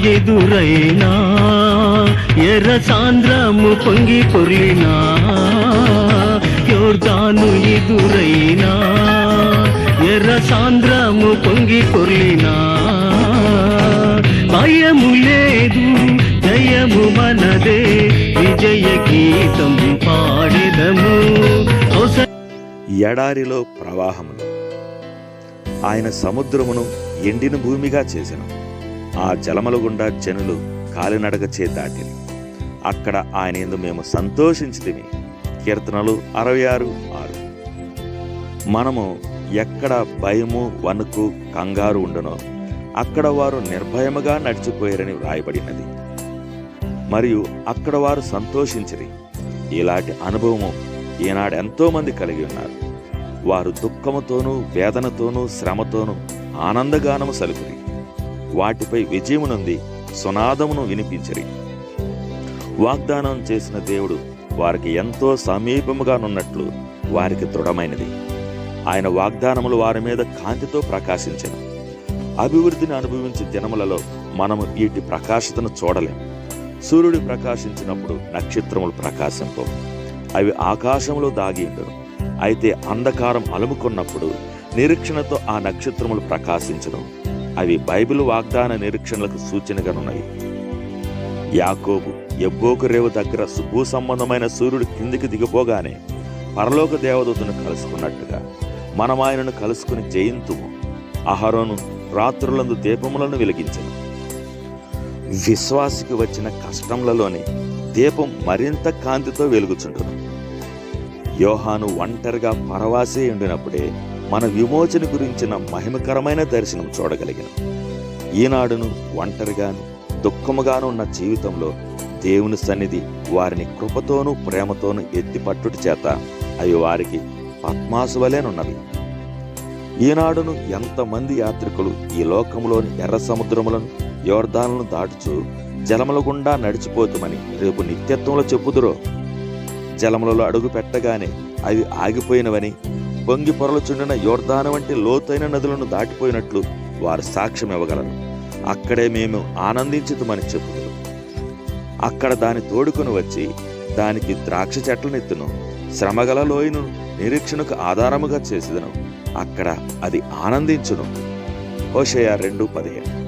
ఎదురైనా ఎర్ర సాంద్రము పొంగి పొర్లినా యోర్దాను ఎదురైనా ఎర్ర సాంద్రము పొంగి పొర్లినా భయము లేదు జయము మనదే విజయ గీతం పాడెదము. ఎడారిలో ప్రవాహములు. ఆయన సముద్రమును ఎండిన భూమిగా చేసెను. ఆ జలముల గుండా జనులు కాలినడకచే దాటిరి. అక్కడ ఆయన యందు మేము సంతోషించితిమి. కీర్తనలు 66:6. మనము ఎక్కడ భయము, వణుకు, కంగారు ఉండనో అక్కడ వారు నిర్భయముగా నడిచిపోయారని వ్రాయబడినది. మరియు అక్కడ వారు సంతోషించిరి. ఇలాంటి అనుభవము ఈనాడు ఎంతో మంది కలిగి ఉన్నారు. వారు దుఃఖముతోనూ వేదనతోనూ శ్రమతోనూ ఆనందగానము సలుపురి. వాటిపై విజయమునంది సునాదమును వినిపించిరి. వాగ్దానం చేసిన దేవుడు వారికి ఎంతో సమీపముగానున్నట్లు వారికి దృఢమైనది. ఆయన వాగ్దానములు వారి మీద కాంతితో ప్రకాశించెను. అభివృద్ధిని అనుభవించే దినములలో మనము వీటి ప్రకాశతను చూడలేం. సూర్యుడు ప్రకాశించినప్పుడు నక్షత్రములు ప్రకాశింపవు, అవి ఆకాశంలో దాగి ఉండరు. అయితే అంధకారం అలుముకున్నప్పుడు నిరీక్షణతో ఆ నక్షత్రములు ప్రకాశించను. అవి బైబిల్ వాగ్దాన నిరీక్షణలకు సూచనగానున్నవి. యాకోబు యబ్బోకు రేవు దగ్గర భూ సంబంధమైన సూర్యుడు కిందికి దిగిపోగానే పరలోక దేవదూతను కలుసుకున్నట్టుగా మనం ఆయనను కలుసుకుని జయింతుము. అహరోను రాత్రులందు దీపములను వెలిగించెను. విశ్వాసికి వచ్చిన కష్టములలోని దీపం మరింత కాంతితో వెలుగుచుండును. యోహాను ఒంటరిగా పరవాసే ఉండినప్పుడే మన విమోచన గురించిన మహిమకరమైన దర్శనం చూడగలిగిన. ఈనాడును ఒంటరిగాను దుఃఖముగాను ఉన్న జీవితంలో దేవుని సన్నిధి వారిని కృపతోనూ ప్రేమతోనూ ఎత్తిపట్టుట చేత అవి వారికి పద్మాసు వలెనున్నవి. ఈనాడును ఎంతమంది యాత్రికులు ఈ లోకంలోని ఎర్ర సముద్రములను యోర్దానులను దాటుచు జలముల గుండా నడిచిపోతామని రేపు నిత్యత్వంలో చెప్పుదురో. జలములలో అడుగు పెట్టగానే అవి ఆగిపోయినవని, పొంగి పొరలుచుండిన యోర్దాను వంటి లోతైన నదులను దాటిపోయినట్లు వారు సాక్ష్యం ఇవ్వగలరు. అక్కడే మేము ఆనందించుతామని చెప్పుదురు. అక్కడ దాని తోడుకొని వచ్చి దానికి ద్రాక్ష చెట్లనెత్తును, శ్రమగల లోయను నిరీక్షణకు ఆధారముగా చేసేదను. అక్కడ అది ఆనందించును. హోషేయ 2:15.